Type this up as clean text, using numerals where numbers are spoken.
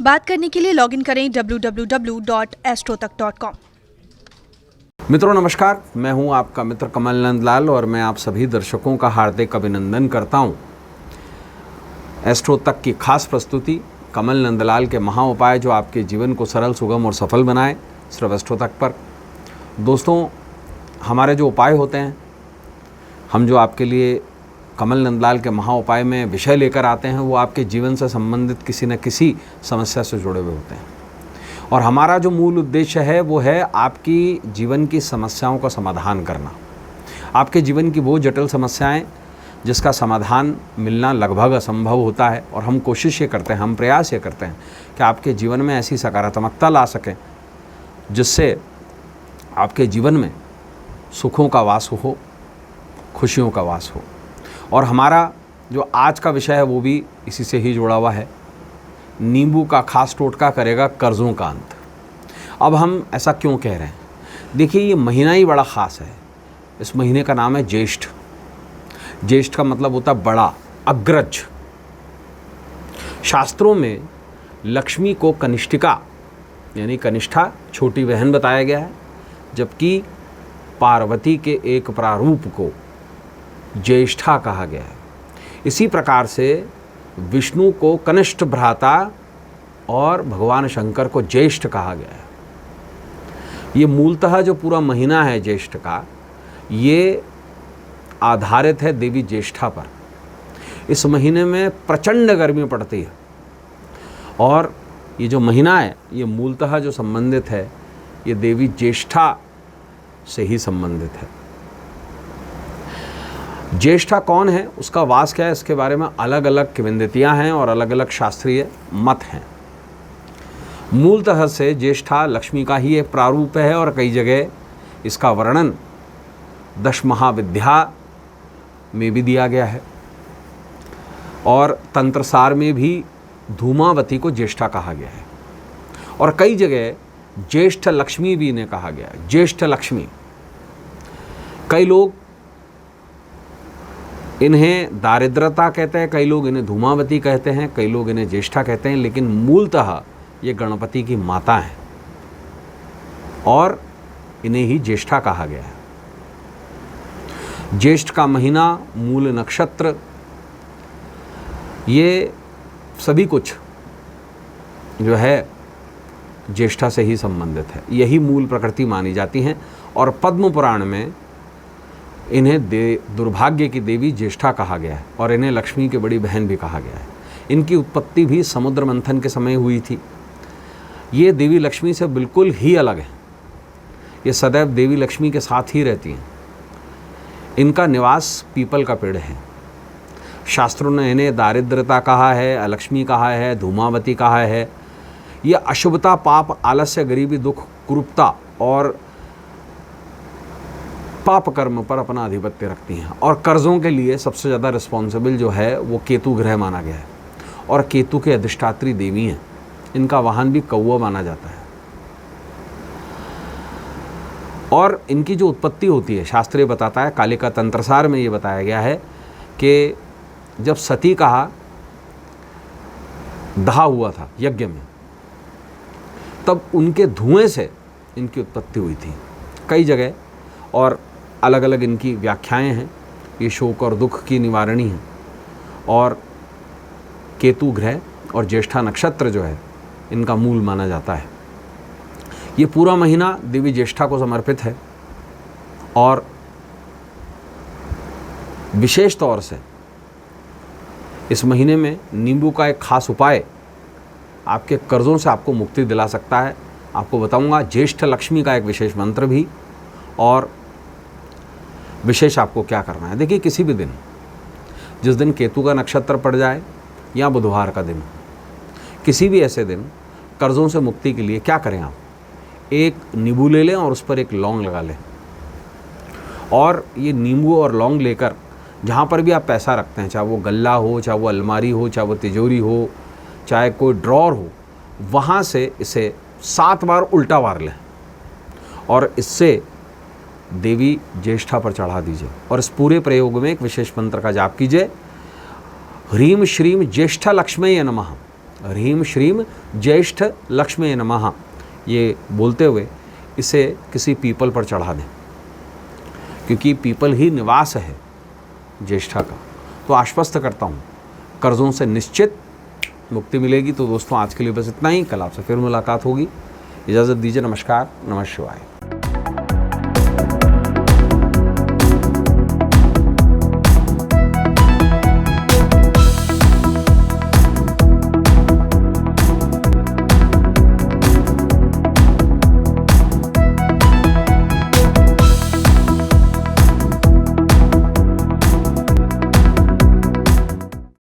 बात करने के लिए लॉगिन करें www.astrotak.com। मित्रों नमस्कार, मैं हूं आपका मित्र कमल नंदलाल और मैं आप सभी दर्शकों का हार्दिक अभिनंदन करता हूं। एस्ट्रो तक की खास प्रस्तुति कमल नंदलाल के महा उपाय जो आपके जीवन को सरल, सुगम और सफल बनाए, सिर्फ एस्ट्रो तक पर। दोस्तों, हमारे जो उपाय होते हैं, हम जो आपके लिए कमल नंदलाल के महा उपाय में विषय लेकर आते हैं, वो आपके जीवन से संबंधित किसी न किसी समस्या से जुड़े हुए होते हैं। और हमारा जो मूल उद्देश्य है वो है आपकी जीवन की समस्याओं का समाधान करना। आपके जीवन की वो जटिल समस्याएं जिसका समाधान मिलना लगभग असंभव होता है, और हम कोशिश ये करते हैं, हम प्रयास ये करते हैं कि आपके जीवन में ऐसी सकारात्मकता ला सकें जिससे आपके जीवन में सुखों का वास हो, खुशियों का वास हो। और हमारा जो आज का विषय है वो भी इसी से ही जुड़ा हुआ है। नींबू का खास टोटका करेगा कर्जों का अंत। अब हम ऐसा क्यों कह रहे हैं? देखिए, ये महीना ही बड़ा ख़ास है। इस महीने का नाम है ज्येष्ठ। ज्येष्ठ का मतलब होता है बड़ा, अग्रज। शास्त्रों में लक्ष्मी को कनिष्ठिका यानी कनिष्ठा, छोटी बहन बताया गया है, जबकि पार्वती के एक प्रारूप को ज्येष्ठा कहा गया है। इसी प्रकार से विष्णु को कनिष्ठ भ्राता और भगवान शंकर को ज्येष्ठ कहा गया है। ये मूलतः जो पूरा महीना है ज्येष्ठ का, ये आधारित है देवी ज्येष्ठा पर। इस महीने में प्रचंड गर्मी पड़ती है, और ये जो महीना है ये मूलतः जो संबंधित है ये देवी ज्येष्ठा से ही संबंधित है। ज्येष्ठा कौन है, उसका वास क्या है, इसके बारे में अलग अलग किंवदंतियां हैं और अलग अलग शास्त्रीय मत हैं। मूलतः से ज्येष्ठा लक्ष्मी का ही एक प्रारूप है, और कई जगह इसका वर्णन 10 महाविद्या में भी दिया गया है, और तंत्रसार में भी धूमावती को ज्येष्ठा कहा गया है, और कई जगह ज्येष्ठ लक्ष्मी भी इन्हें कहा गया है। ज्येष्ठ लक्ष्मी, कई लोग इन्हें दारिद्रता कहते हैं, कई लोग इन्हें धूमावती कहते हैं, कई लोग इन्हें ज्येष्ठा कहते हैं, लेकिन मूलतः ये गणपति की माता हैं और इन्हें ही ज्येष्ठा कहा गया है। ज्येष्ठ का महीना, मूल नक्षत्र, ये सभी कुछ जो है ज्येष्ठा से ही संबंधित है। यही मूल प्रकृति मानी जाती हैं, और पद्म पुराण में इन्हें दुर्भाग्य की देवी ज्येष्ठा कहा गया है, और इन्हें लक्ष्मी की बड़ी बहन भी कहा गया है। इनकी उत्पत्ति भी समुद्र मंथन के समय हुई थी। ये देवी लक्ष्मी से बिल्कुल ही अलग है। ये सदैव देवी लक्ष्मी के साथ ही रहती हैं। इनका निवास पीपल का पेड़ है। शास्त्रों ने इन्हें दारिद्रता कहा है, अलक्ष्मी कहा है, धूमावती कहा है। ये अशुभता, पाप, आलस्य, गरीबी, दुख, कुरूपता और पाप कर्म पर अपना आधिपत्य रखती हैं। और कर्जों के लिए सबसे ज़्यादा रिस्पॉन्सिबल जो है वो केतु ग्रह माना गया है, और केतु के अधिष्ठात्री देवी हैं। इनका वाहन भी कौवा माना जाता है। और इनकी जो उत्पत्ति होती है, शास्त्रीय बताता है, कालिका तंत्रसार में ये बताया गया है कि जब सती का दाह हुआ था यज्ञ में, तब उनके धुएं से इनकी उत्पत्ति हुई थी। कई जगह और अलग अलग इनकी व्याख्याएं हैं। ये शोक और दुख की निवारणी हैं, और केतु ग्रह और ज्येष्ठा नक्षत्र जो है इनका मूल माना जाता है। ये पूरा महीना देवी ज्येष्ठा को समर्पित है, और विशेष तौर से इस महीने में नींबू का एक खास उपाय आपके कर्जों से आपको मुक्ति दिला सकता है। आपको बताऊंगा ज्येष्ठ लक्ष्मी का एक विशेष मंत्र भी, और विशेष आपको क्या करना है। देखिए, किसी भी दिन, जिस दिन केतु का नक्षत्र पड़ जाए या बुधवार का दिन, किसी भी ऐसे दिन कर्जों से मुक्ति के लिए क्या करें आप, एक नींबू ले लें और उस पर एक लौंग लगा लें, और ये नींबू और लौंग लेकर जहाँ पर भी आप पैसा रखते हैं, चाहे वो गल्ला हो, चाहे वो अलमारी हो, चाहे वो तिजोरी हो, चाहे कोई ड्रॉर हो, वहाँ से इसे 7 बार उल्टा मार लें, और इससे देवी ज्येष्ठा पर चढ़ा दीजिए। और इस पूरे प्रयोग में एक विशेष मंत्र का जाप कीजिए, ह्रीम श्रीम ज्येष्ठा लक्ष्मी नमः। ह्रीम श्रीम ज्येष्ठ लक्ष्मी नमः, ये बोलते हुए इसे किसी पीपल पर चढ़ा दें, क्योंकि पीपल ही निवास है ज्येष्ठा का। तो आश्वस्त करता हूँ, कर्ज़ों से निश्चित मुक्ति मिलेगी। तो दोस्तों आज के लिए बस इतना ही, कल आपसे फिर मुलाकात होगी। इजाज़त दीजिए, नमस्कार, नमः शिवाय।